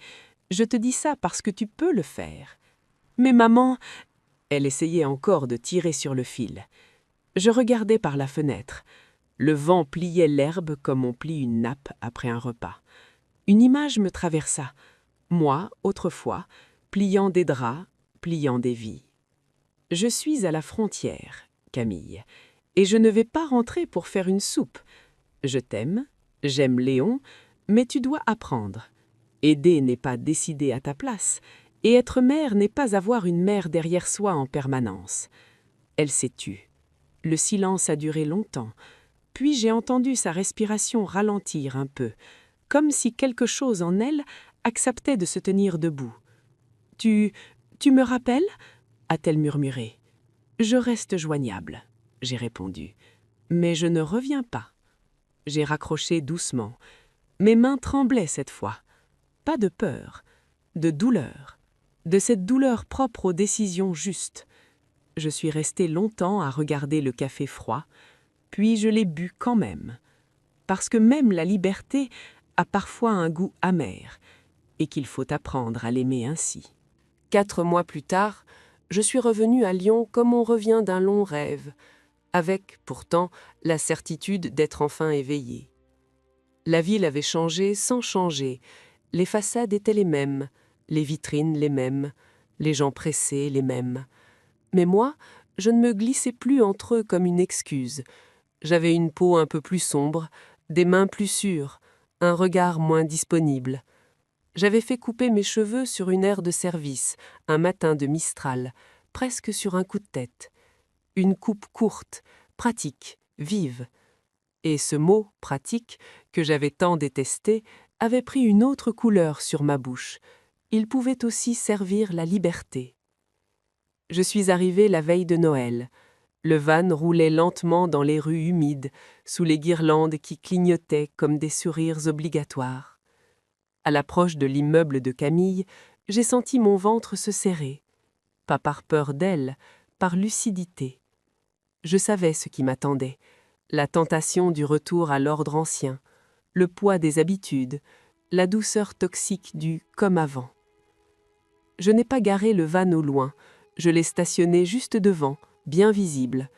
Je te dis ça parce que tu peux le faire. Mais maman, elle essayait encore de tirer sur le fil. Je regardais par la fenêtre. Le vent pliait l'herbe comme on plie une nappe après un repas. Une image me traversa. Moi, autrefois, pliant des draps, pliant des vies. Je suis à la frontière, Camille, et je ne vais pas rentrer pour faire une soupe. Je t'aime, j'aime Léon, mais tu dois apprendre. Aider n'est pas décider à ta place, et être mère n'est pas avoir une mère derrière soi en permanence. Elle s'est tue. Le silence a duré longtemps, puis j'ai entendu sa respiration ralentir un peu, comme si quelque chose en elle acceptait de se tenir debout. « Tu me rappelles ?» a-t-elle murmuré. « Je reste joignable », j'ai répondu, « mais je ne reviens pas. » J'ai raccroché doucement. Mes mains tremblaient cette fois. Pas de peur, de douleur, de cette douleur propre aux décisions justes. Je suis restée longtemps à regarder le café froid, puis je l'ai bu quand même, parce que même la liberté a parfois un goût amer, et qu'il faut apprendre à l'aimer ainsi. 4 mois plus tard, je suis revenue à Lyon comme on revient d'un long rêve, avec, pourtant, la certitude d'être enfin éveillée. La ville avait changé sans changer, les façades étaient les mêmes, les vitrines les mêmes, les gens pressés les mêmes. Mais moi, je ne me glissais plus entre eux comme une excuse. J'avais une peau un peu plus sombre, des mains plus sûres, un regard moins disponible. J'avais fait couper mes cheveux sur une aire de service, un matin de Mistral, presque sur un coup de tête. Une coupe courte, pratique, vive. Et ce mot « pratique » que j'avais tant détesté avait pris une autre couleur sur ma bouche. Il pouvait aussi servir la liberté. Je suis arrivée la veille de Noël. Le van roulait lentement dans les rues humides, sous les guirlandes qui clignotaient comme des sourires obligatoires. À l'approche de l'immeuble de Camille, j'ai senti mon ventre se serrer. Pas par peur d'elle, par lucidité. Je savais ce qui m'attendait. La tentation du retour à l'ordre ancien, le poids des habitudes, la douceur toxique du « comme avant ». Je n'ai pas garé le van au loin, je l'ai stationné juste devant, bien visible.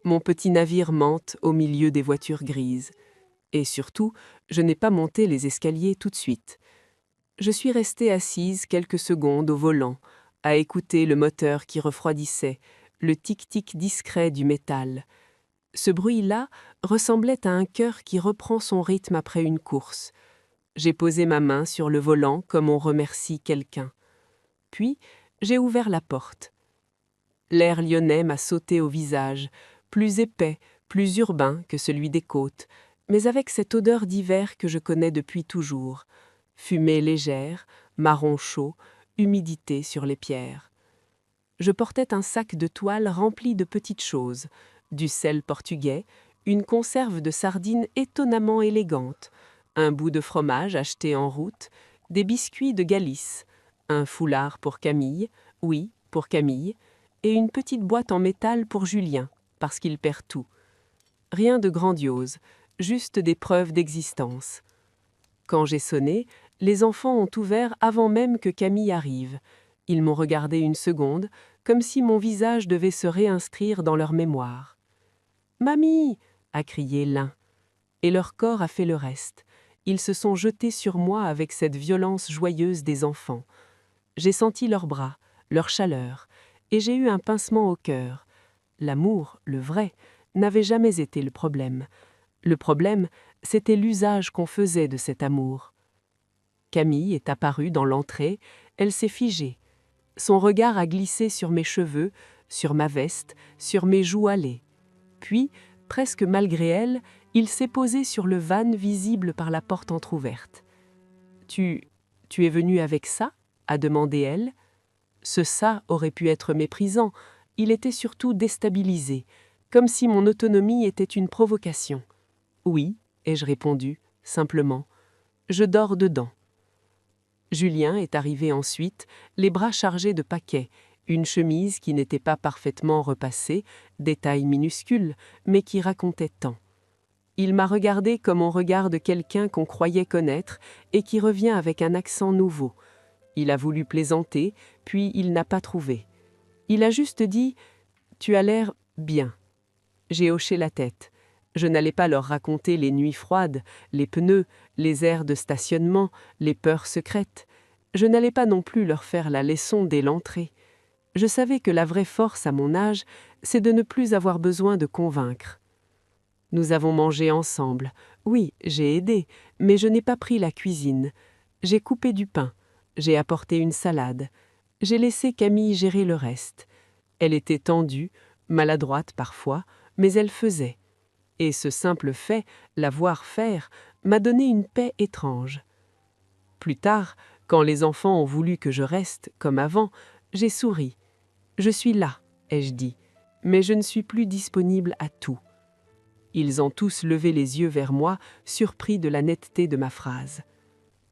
Mon petit navire mante au milieu des voitures grises. Et surtout, je n'ai pas monté les escaliers tout de suite. Je suis restée assise quelques secondes au volant, à écouter le moteur qui refroidissait, le tic-tic discret du métal. Ce bruit-là ressemblait à un cœur qui reprend son rythme après une course. J'ai posé ma main sur le volant comme on remercie quelqu'un. Puis, j'ai ouvert la porte. L'air lyonnais m'a sauté au visage, plus épais, plus urbain que celui des côtes, mais avec cette odeur d'hiver que je connais depuis toujours. Fumée légère, marron chaud, humidité sur les pierres. Je portais un sac de toile rempli de petites choses, du sel portugais, une conserve de sardines étonnamment élégante, un bout de fromage acheté en route, des biscuits de Galice, un foulard pour Camille, oui, pour Camille, et une petite boîte en métal pour Julien, parce qu'il perd tout. Rien de grandiose, juste des preuves d'existence. Quand j'ai sonné, les enfants ont ouvert avant même que Camille arrive. Ils m'ont regardé une seconde, comme si mon visage devait se réinscrire dans leur mémoire. « Mamie !» a crié l'un. Et leur corps a fait le reste. Ils se sont jetés sur moi avec cette violence joyeuse des enfants. J'ai senti leurs bras, leur chaleur, et j'ai eu un pincement au cœur. L'amour, le vrai, n'avait jamais été le problème. Le problème, c'était l'usage qu'on faisait de cet amour. Camille est apparue dans l'entrée, elle s'est figée. Son regard a glissé sur mes cheveux, sur ma veste, sur mes joues hâlées. Puis, presque malgré elle, il s'est posé sur le van visible par la porte entr'ouverte. « Tu es venu avec ça ?» a demandé elle. Ce « ça » aurait pu être méprisant, il était surtout déstabilisé, comme si mon autonomie était une provocation. « Oui », ai-je répondu, simplement. « Je dors dedans. » Julien est arrivé ensuite, les bras chargés de paquets, une chemise qui n'était pas parfaitement repassée, détail minuscule, mais qui racontait tant. Il m'a regardé comme on regarde quelqu'un qu'on croyait connaître et qui revient avec un accent nouveau. Il a voulu plaisanter, puis il n'a pas trouvé. Il a juste dit « Tu as l'air bien ». J'ai hoché la tête. Je n'allais pas leur raconter les nuits froides, les pneus, les aires de stationnement, les peurs secrètes. Je n'allais pas non plus leur faire la leçon dès l'entrée. Je savais que la vraie force à mon âge, c'est de ne plus avoir besoin de convaincre. Nous avons mangé ensemble. Oui, j'ai aidé, mais je n'ai pas pris la cuisine. J'ai coupé du pain. J'ai apporté une salade. J'ai laissé Camille gérer le reste. Elle était tendue, maladroite parfois, mais elle faisait. Et ce simple fait, la voir faire, m'a donné une paix étrange. Plus tard, quand les enfants ont voulu que je reste, comme avant, j'ai souri. Je suis là, ai-je dit, mais je ne suis plus disponible à tout. Ils ont tous levé les yeux vers moi, surpris de la netteté de ma phrase.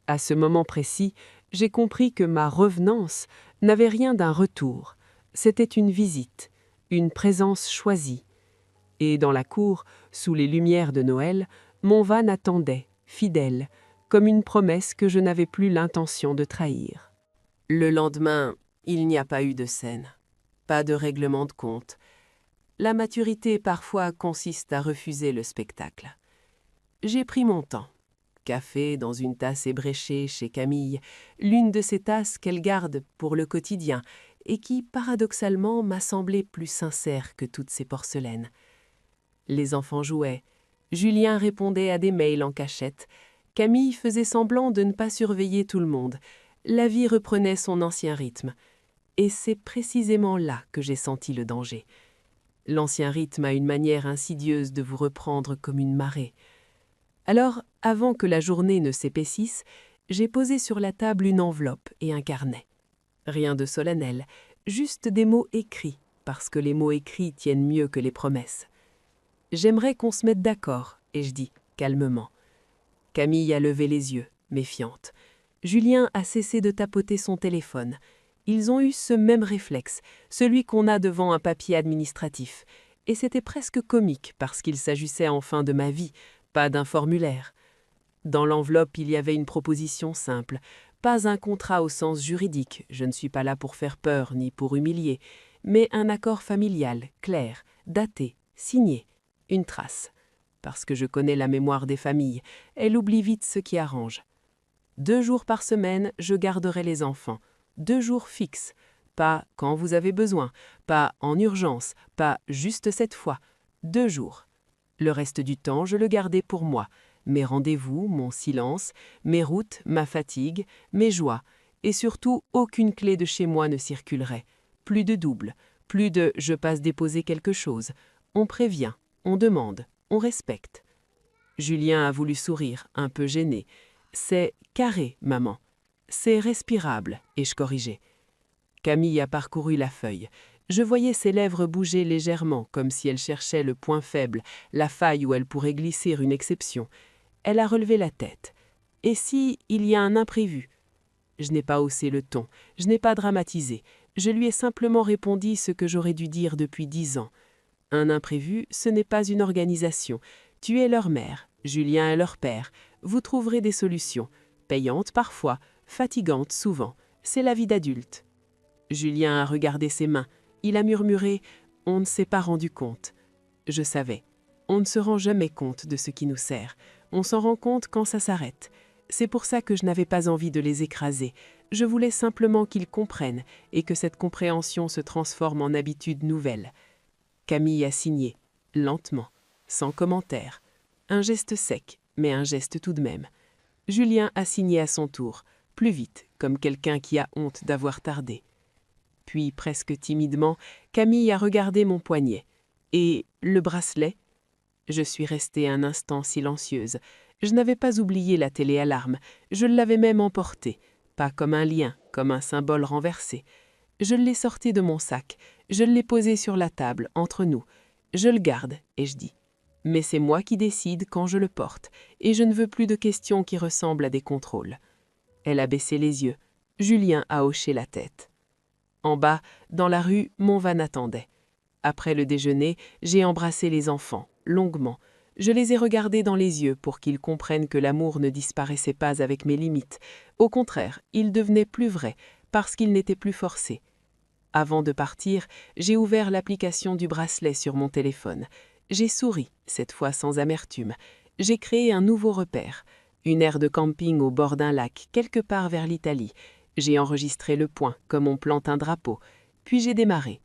À ce moment précis, j'ai compris que ma revenance n'avait rien d'un retour. C'était une visite, une présence choisie. Et dans la cour, sous les lumières de Noël, mon van attendait, fidèle, comme une promesse que je n'avais plus l'intention de trahir. Le lendemain, il n'y a pas eu de scène, pas de règlement de compte. La maturité parfois consiste à refuser le spectacle. J'ai pris mon temps. Café dans une tasse ébréchée chez Camille, l'une de ces tasses qu'elle garde pour le quotidien et qui, paradoxalement, m'a semblé plus sincère que toutes ces porcelaines. Les enfants jouaient. Julien répondait à des mails en cachette. Camille faisait semblant de ne pas surveiller tout le monde. La vie reprenait son ancien rythme. Et c'est précisément là que j'ai senti le danger. L'ancien rythme a une manière insidieuse de vous reprendre comme une marée. Alors, avant que la journée ne s'épaississe, j'ai posé sur la table une enveloppe et un carnet. Rien de solennel, juste des mots écrits, parce que les mots écrits tiennent mieux que les promesses. J'aimerais qu'on se mette d'accord, ai-je dit, calmement. Camille a levé les yeux, méfiante. Julien a cessé de tapoter son téléphone. Ils ont eu ce même réflexe, celui qu'on a devant un papier administratif. Et c'était presque comique parce qu'il s'agissait enfin de ma vie, pas d'un formulaire. Dans l'enveloppe, il y avait une proposition simple, pas un contrat au sens juridique, je ne suis pas là pour faire peur ni pour humilier, mais un accord familial, clair, daté, signé, une trace. Parce que je connais la mémoire des familles, elle oublie vite ce qui arrange. 2 jours par semaine, je garderai les enfants. 2 jours fixes. Pas quand vous avez besoin, pas en urgence, pas juste cette fois. 2 jours. Le reste du temps, je le gardais pour moi. Mes rendez-vous, mon silence, mes routes, ma fatigue, mes joies. Et surtout, aucune clé de chez moi ne circulerait. Plus de double, plus de « je passe déposer quelque chose ». On prévient, on demande, on respecte. Julien a voulu sourire, un peu gêné. C'est carré, maman. C'est respirable, ai-je corrigé. Camille a parcouru la feuille. Je voyais ses lèvres bouger légèrement, comme si elle cherchait le point faible, la faille où elle pourrait glisser une exception. Elle a relevé la tête. Et si il y a un imprévu? Je n'ai pas haussé le ton, je n'ai pas dramatisé. Je lui ai simplement répondu ce que j'aurais dû dire depuis 10 ans. Un imprévu, ce n'est pas une organisation. Tu es leur mère, Julien est leur père. Vous trouverez des solutions, payantes parfois, fatigantes souvent. C'est la vie d'adulte. Julien a regardé ses mains. Il a murmuré « On ne s'est pas rendu compte ». Je savais. On ne se rend jamais compte de ce qui nous sert. On s'en rend compte quand ça s'arrête. C'est pour ça que je n'avais pas envie de les écraser. Je voulais simplement qu'ils comprennent et que cette compréhension se transforme en habitude nouvelle. Camille a signé, lentement, sans commentaire. Un geste sec, mais un geste tout de même. Julien a signé à son tour, plus vite, comme quelqu'un qui a honte d'avoir tardé. Puis, presque timidement, Camille a regardé mon poignet. Et le bracelet? Je suis restée un instant silencieuse. Je n'avais pas oublié la téléalarme. Je l'avais même emportée. Pas comme un lien, comme un symbole renversé. Je l'ai sorti de mon sac. Je l'ai posé sur la table, entre nous. Je le garde, et je dis. Mais c'est moi qui décide quand je le porte, et je ne veux plus de questions qui ressemblent à des contrôles. Elle a baissé les yeux. Julien a hoché la tête. En bas, dans la rue, mon van attendait. Après le déjeuner, j'ai embrassé les enfants, longuement. Je les ai regardés dans les yeux pour qu'ils comprennent que l'amour ne disparaissait pas avec mes limites. Au contraire, il devenait plus vrai, parce qu'il n'était plus forcé. Avant de partir, j'ai ouvert l'application du bracelet sur mon téléphone. J'ai souri, cette fois sans amertume. J'ai créé un nouveau repère, une aire de camping au bord d'un lac, quelque part vers l'Italie. J'ai enregistré le point, comme on plante un drapeau. Puis j'ai démarré.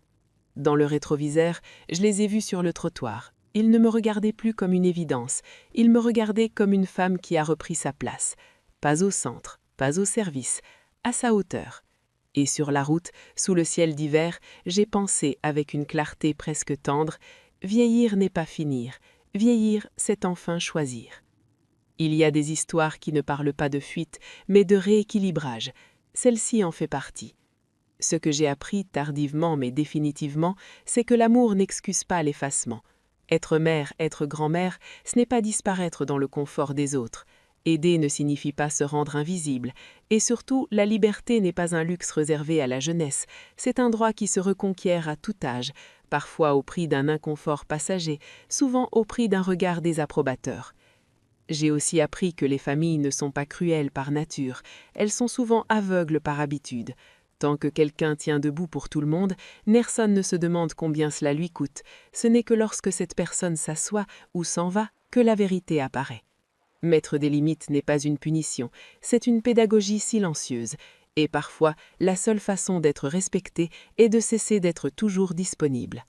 Dans le rétroviseur, je les ai vus sur le trottoir. Ils ne me regardaient plus comme une évidence. Ils me regardaient comme une femme qui a repris sa place. Pas au centre, pas au service, à sa hauteur. Et sur la route, sous le ciel d'hiver, j'ai pensé avec une clarté presque tendre, vieillir n'est pas finir. Vieillir, c'est enfin choisir. Il y a des histoires qui ne parlent pas de fuite, mais de rééquilibrage. Celle-ci en fait partie. Ce que j'ai appris tardivement mais définitivement, c'est que l'amour n'excuse pas l'effacement. Être mère, être grand-mère, ce n'est pas disparaître dans le confort des autres. Aider ne signifie pas se rendre invisible. Et surtout, la liberté n'est pas un luxe réservé à la jeunesse. C'est un droit qui se reconquiert à tout âge, parfois au prix d'un inconfort passager, souvent au prix d'un regard désapprobateur. J'ai aussi appris que les familles ne sont pas cruelles par nature, elles sont souvent aveugles par habitude. Tant que quelqu'un tient debout pour tout le monde, personne ne se demande combien cela lui coûte. Ce n'est que lorsque cette personne s'assoit ou s'en va que la vérité apparaît. Mettre des limites n'est pas une punition, c'est une pédagogie silencieuse. Et parfois, la seule façon d'être respecté est de cesser d'être toujours disponible.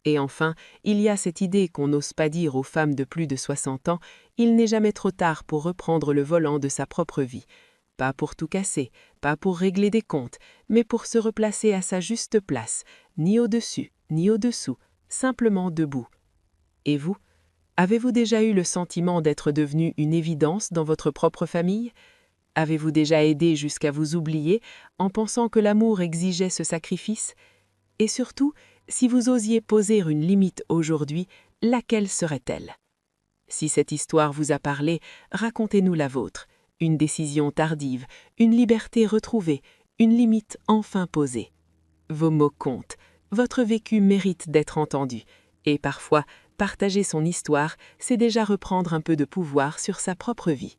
Et enfin, il y a cette idée qu'on n'ose pas dire aux femmes de plus de 60 ans, il n'est jamais trop tard pour reprendre le volant de sa propre vie. Pas pour tout casser, pas pour régler des comptes, mais pour se replacer à sa juste place, ni au-dessus, ni au-dessous, simplement debout. Et vous? Avez-vous déjà eu le sentiment d'être devenu une évidence dans votre propre famille? Avez-vous déjà aidé jusqu'à vous oublier en pensant que l'amour exigeait ce sacrifice? Et surtout, si vous osiez poser une limite aujourd'hui, laquelle serait-elle? Si cette histoire vous a parlé, racontez-nous la vôtre. Une décision tardive, une liberté retrouvée, une limite enfin posée. Vos mots comptent, votre vécu mérite d'être entendu. Et parfois, partager son histoire, c'est déjà reprendre un peu de pouvoir sur sa propre vie.